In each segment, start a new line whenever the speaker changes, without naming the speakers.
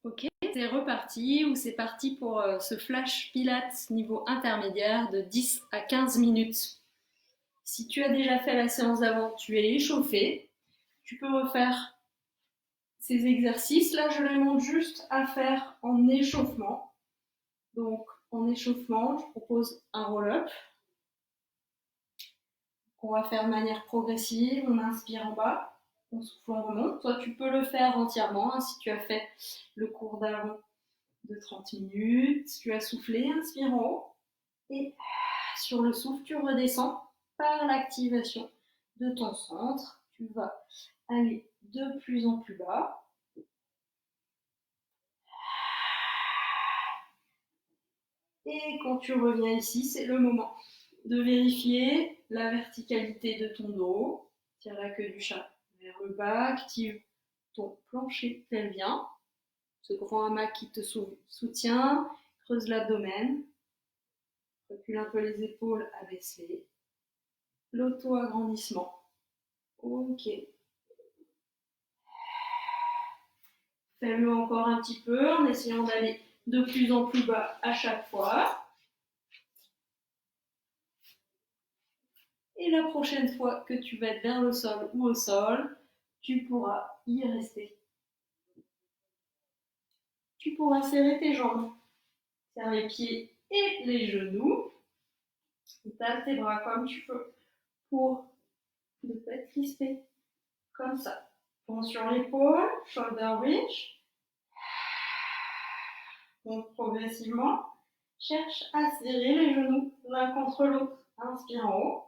Ok, c'est reparti ou c'est parti pour ce flash pilates niveau intermédiaire de 10 à 15 minutes. Si tu as déjà fait la séance d'avant, tu es échauffé. Tu peux refaire ces exercices. Là, je les montre juste à faire en échauffement. Donc, en échauffement, je propose un roll-up qu'on va faire de manière progressive. On inspire en bas, on souffle, on remonte. Toi, tu peux le faire entièrement hein, si tu as fait le cours d'avant de 30 minutes. Tu as soufflé, inspire en haut. Et sur le souffle, tu redescends par l'activation de ton centre. Tu vas aller de plus en plus bas. Et quand tu reviens ici, c'est le moment de vérifier la verticalité de ton dos. Tire la queue du chat vers le bas, active ton plancher pelvien. Ce grand hamac qui te soutient, creuse l'abdomen, recule un peu les épaules, abaisse-les. L'auto-agrandissement. Ok. Fais-le encore un petit peu en essayant d'aller de plus en plus bas à chaque fois. Et la prochaine fois que tu vas être vers le sol ou au sol, tu pourras y rester. Tu pourras serrer tes jambes, serre les pieds et les genoux. Tâte tes bras comme tu peux pour ne pas être crispé. Comme ça. Prends sur l'épaule, shoulder reach. Donc progressivement, cherche à serrer les genoux l'un contre l'autre. Inspire en haut.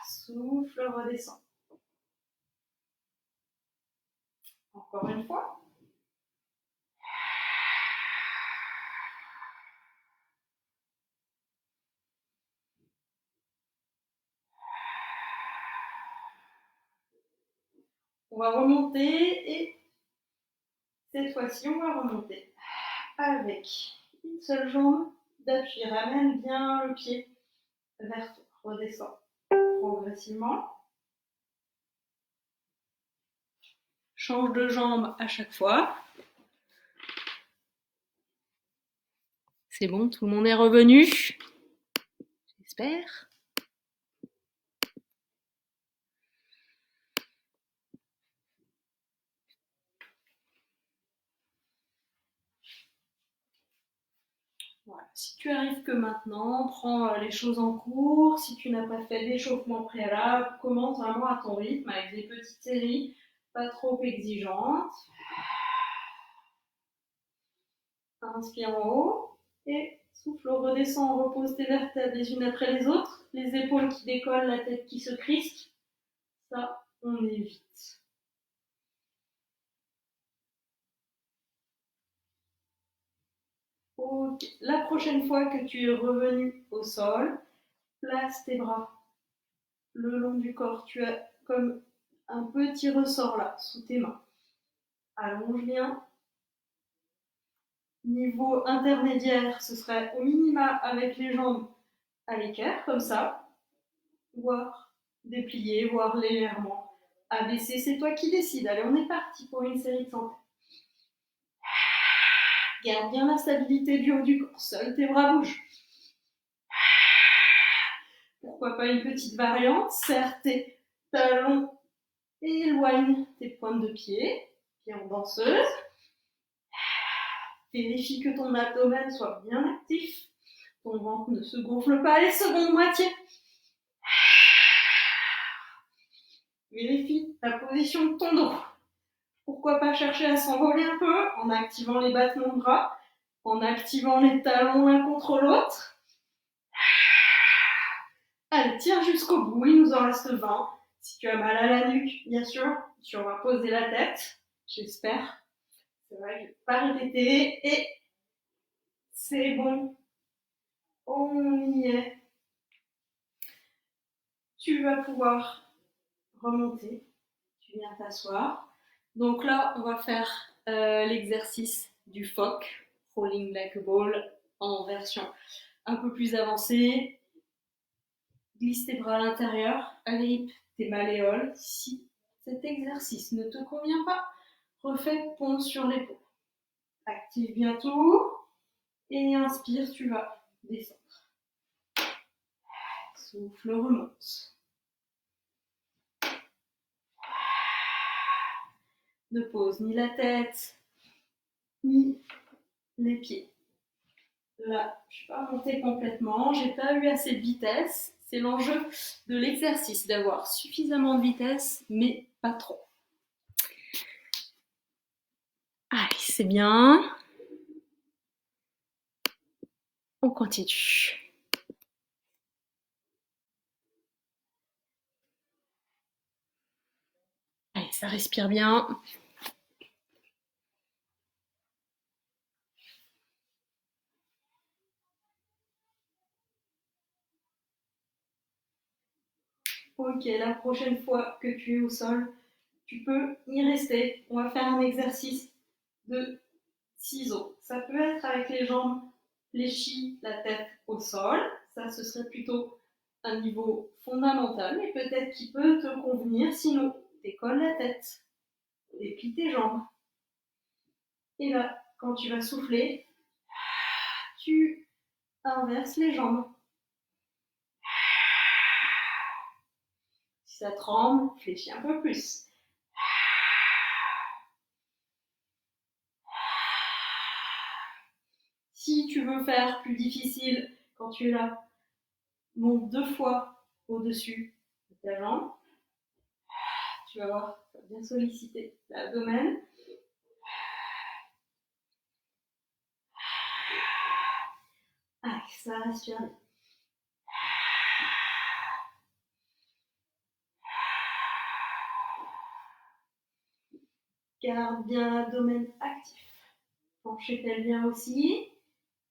Souffle, redescend. Encore une fois. On va remonter et cette fois-ci, on va remonter avec une seule jambe d'appui. Ramène bien le pied vers toi. Redescends progressivement. Change de jambe à chaque fois. C'est bon, tout le monde est revenu. J'espère. Voilà. Si tu arrives que maintenant, prends les choses en cours. Si tu n'as pas fait d'échauffement préalable, commence vraiment à ton rythme avec des petites séries, pas trop exigeantes. Inspire en haut et souffle, redescend, repose tes vertèbres les unes après les autres. Les épaules qui décollent, la tête qui se crispe. Ça, on évite. Ok. La prochaine fois que tu es revenu au sol, place tes bras le long du corps. Tu as comme un petit ressort là, sous tes mains. Allonge bien. Niveau intermédiaire, ce serait au minima avec les jambes à l'équerre, comme ça, voire déplier, voire légèrement abaisser. C'est toi qui décides. Allez, on est parti pour une série de 100. Garde bien la stabilité du haut du corps. Seuls tes bras bougent. Pourquoi pas une petite variante. Serre tes talons et éloigne tes pointes de pied. Pieds en danseuse. Vérifie que ton abdomen soit bien actif. Ton ventre ne se gonfle pas. Les secondes moitiés. Vérifie la position de ton dos. Pourquoi pas chercher à s'envoler un peu en activant les battements de bras, en activant les talons l'un contre l'autre. Allez, tire jusqu'au bout, il nous en reste 20. Si tu as mal à la nuque, bien sûr, tu vas poser la tête, j'espère. C'est vrai, je ne vais pas répéter. Et c'est bon, on y est. Tu vas pouvoir remonter. Tu viens t'asseoir. Donc là, on va faire l'exercice du phoque, rolling like a ball, en version un peu plus avancée. Glisse tes bras à l'intérieur, agrippe tes malléoles. Si cet exercice ne te convient pas, Refais pont sur l'épaule. Active bien tout. Et inspire, tu vas descendre. Souffle, remonte. Ne pose ni la tête, ni les pieds. Là, je ne suis pas montée complètement, j'ai pas eu assez de vitesse. C'est l'enjeu de l'exercice, d'avoir suffisamment de vitesse, mais pas trop. Allez, c'est bien. On continue. Allez, ça respire bien. Ok, la prochaine fois que tu es au sol, tu peux y rester. On va faire un exercice de ciseaux. Ça peut être avec les jambes fléchies, la tête au sol. Ça, ce serait plutôt un niveau fondamental, mais peut-être qu'il peut te convenir. Sinon, décolle la tête, déplie tes jambes. Et là, quand tu vas souffler, tu inverses les jambes. Si ça tremble, fléchis un peu plus. Si tu veux faire plus difficile quand tu es là, monte 2 fois au-dessus de ta jambe. Tu vas voir, ça va bien solliciter l'abdomen. Ah, ça respire bien. Garde bien l'abdomen actif. Pencher pelvien aussi.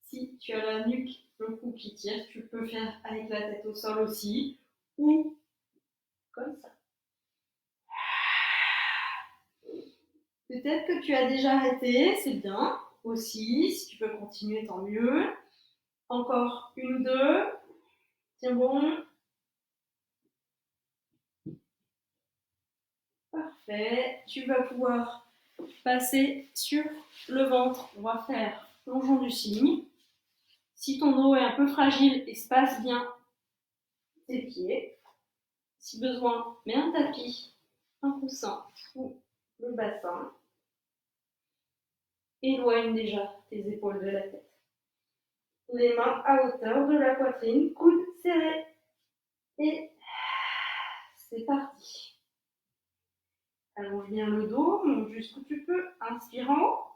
Si tu as la nuque, le cou qui tire, tu peux faire avec la tête au sol aussi. Ou comme ça. Peut-être que tu as déjà arrêté, c'est bien aussi. Si tu peux continuer, tant mieux. Encore une ou deux. Tiens bon. Parfait. Tu vas pouvoir passer sur le ventre. On va faire plongeon du cygne. Si ton dos est un peu fragile, espace bien tes pieds. Si besoin, mets un tapis, un coussin sous le bassin. Éloigne déjà tes épaules de la tête. Les mains à hauteur de la poitrine, coudes serrés. Et c'est parti. Allonge bien le dos, monte jusqu'où tu peux. Inspire en haut.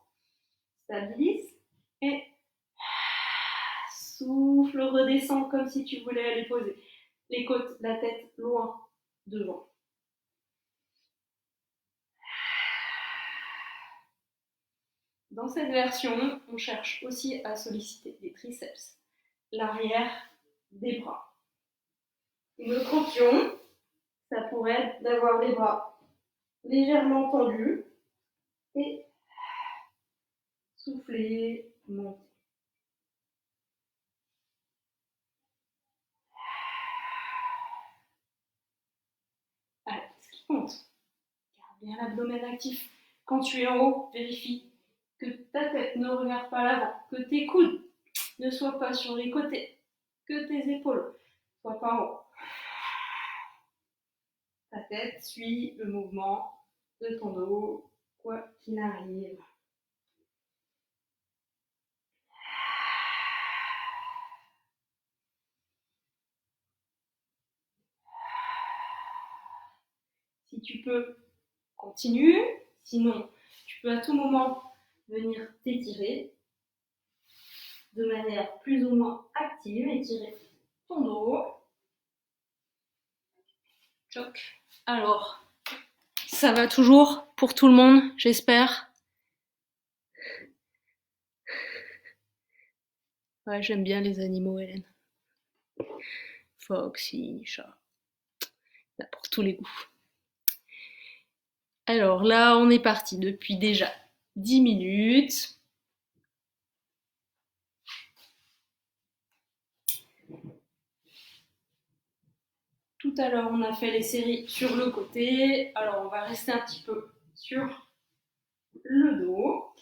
Stabilise. Et souffle, redescends comme si tu voulais aller poser les côtes, la tête loin devant. Dans cette version, on cherche aussi à solliciter les triceps, l'arrière des bras. Une autre option, ça pourrait être d'avoir les bras légèrement tendus et souffler, monter. Allez, ce qui compte, garde bien l'abdomen actif. Quand tu es en haut, vérifie que ta tête ne regarde pas l'avant, que tes coudes ne soient pas sur les côtés, que tes épaules ne soient pas en haut. Ta tête suit le mouvement de ton dos, quoi qu'il arrive. Si tu peux, continue. Sinon, tu peux à tout moment venir t'étirer de manière plus ou moins active, étirer ton dos. Choc. Alors, ça va toujours pour tout le monde, j'espère. Ouais, j'aime bien les animaux, Hélène. Foxy, chat. Là, pour tous les goûts. Alors là, on est parti depuis déjà 10 minutes. Tout à l'heure, on a fait les séries sur le côté. Alors, on va rester un petit peu sur le dos.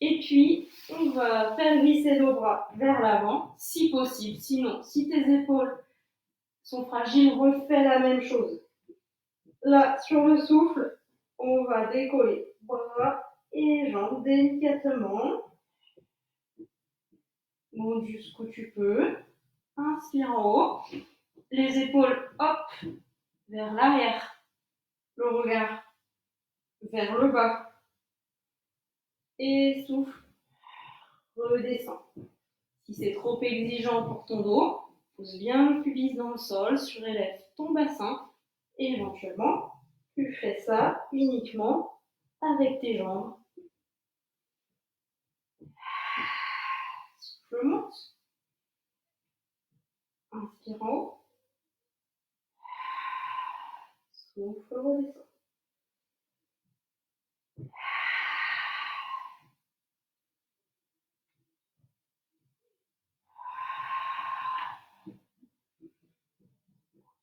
Et puis, on va faire glisser nos bras vers l'avant, si possible. Sinon, si tes épaules sont fragiles, refais la même chose. Là, sur le souffle, on va décoller bras et jambes délicatement. Monte jusqu'où tu peux. Inspire en haut. Les épaules, hop, vers l'arrière. Le regard vers le bas. Et souffle. Redescends. Si c'est trop exigeant pour ton dos, pose bien le pubis dans le sol, surélève ton bassin et éventuellement, tu fais ça uniquement avec tes jambes. Souffle monte. Inspire en haut. Souffle redescend.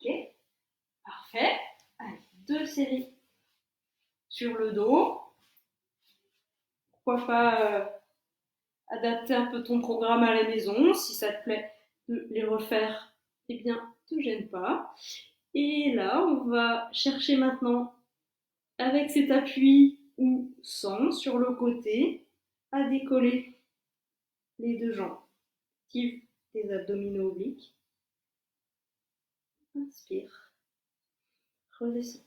Ok, parfait. Allez, 2 séries sur le dos. Pourquoi pas adapter un peu ton programme à la maison. Si ça te plaît de les refaire, eh bien, ne te gêne pas. Et là, on va chercher maintenant, avec cet appui ou sans, sur le côté, à décoller les 2 jambes. Active tes abdominaux obliques. Inspire. Redescends.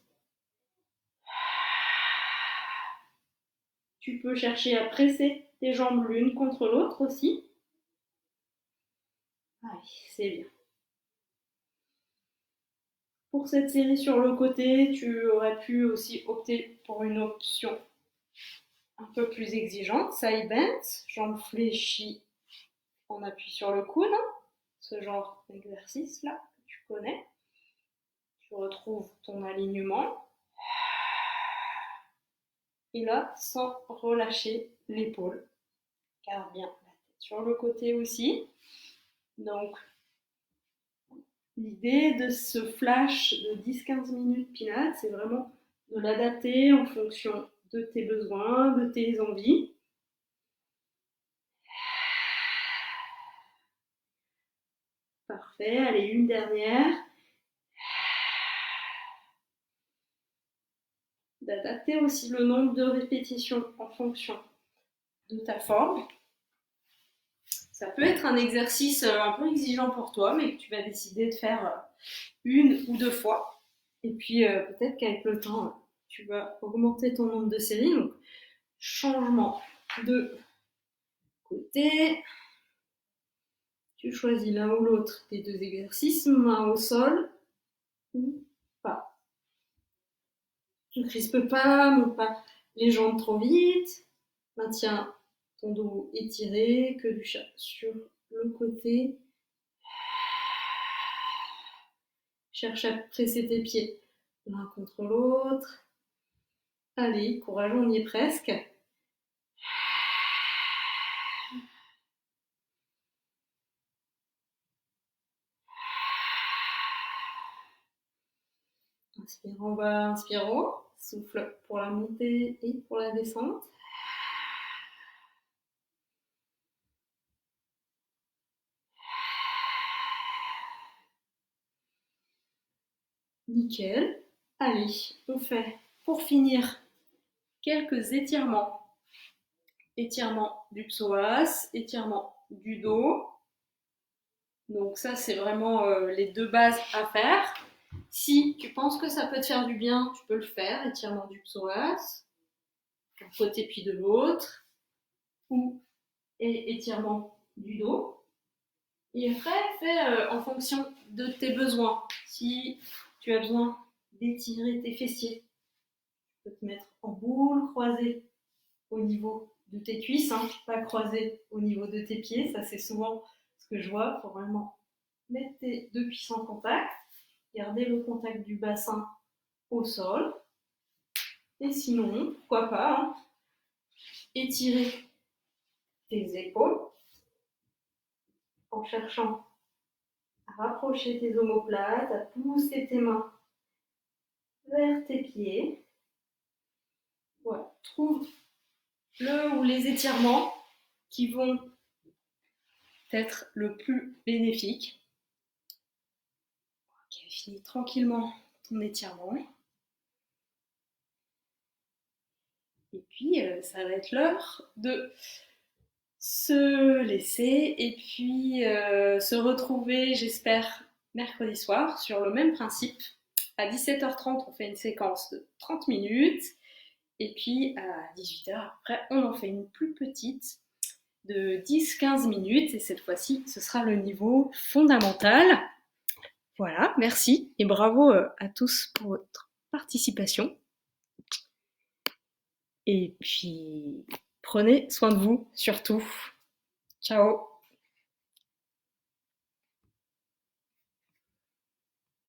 Tu peux chercher à presser tes jambes l'une contre l'autre aussi. Allez, c'est bien. Pour cette série sur le côté, tu aurais pu aussi opter pour une option un peu plus exigeante, side bend, jambes fléchies, on appuie sur le coude, ce genre d'exercice là que tu connais. Tu retrouves ton alignement. Et là, sans relâcher l'épaule. Garde bien la tête sur le côté aussi. Donc, l'idée de ce flash de 10-15 minutes Pilates, c'est vraiment de l'adapter en fonction de tes besoins, de tes envies. Parfait, allez, une dernière. D'adapter aussi le nombre de répétitions en fonction de ta forme. Ça peut être un exercice un peu exigeant pour toi, mais que tu vas décider de faire 1 ou 2 fois. Et puis peut-être qu'avec le temps, tu vas augmenter ton nombre de séries. Donc, changement de côté. Tu choisis l'un ou l'autre des 2 exercices, main au sol ou pas. Tu ne crispes pas, monte pas les jambes trop vite. Maintiens ton dos étiré, que du chat sur le côté. Cherche à presser tes pieds l'un contre l'autre. Allez, courage, on y est presque. Inspire en bas, inspire en haut. Souffle pour la montée et pour la descente. Nickel. Allez, on fait pour finir quelques étirements. Étirement du psoas, étirement du dos. Donc ça, c'est vraiment les 2 bases à faire. Si tu penses que ça peut te faire du bien, tu peux le faire, étirement du psoas, d'un côté puis de l'autre, ou étirement du dos. Et après, fais en fonction de tes besoins. Si tu as besoin d'étirer tes fessiers, tu peux te mettre en boule, croisée au niveau de tes cuisses, pas croisée au niveau de tes pieds. Ça, c'est souvent ce que je vois. Il faut vraiment mettre tes 2 cuisses en contact, garder le contact du bassin au sol. Et sinon, pourquoi pas, étirer tes épaules en cherchant à rapprocher tes omoplates, à pousser tes mains vers tes pieds. Voilà, trouve le ou les étirements qui vont être le plus bénéfiques. Ok, finis tranquillement ton étirement. Et puis, ça va être l'heure de se laisser et puis se retrouver, j'espère, mercredi soir sur le même principe. À 17h30, on fait une séquence de 30 minutes. Et puis à 18h, après, on en fait une plus petite de 10-15 minutes. Et cette fois-ci, ce sera le niveau fondamental. Voilà, merci et bravo à tous pour votre participation. Et puis, prenez soin de vous, surtout. Ciao!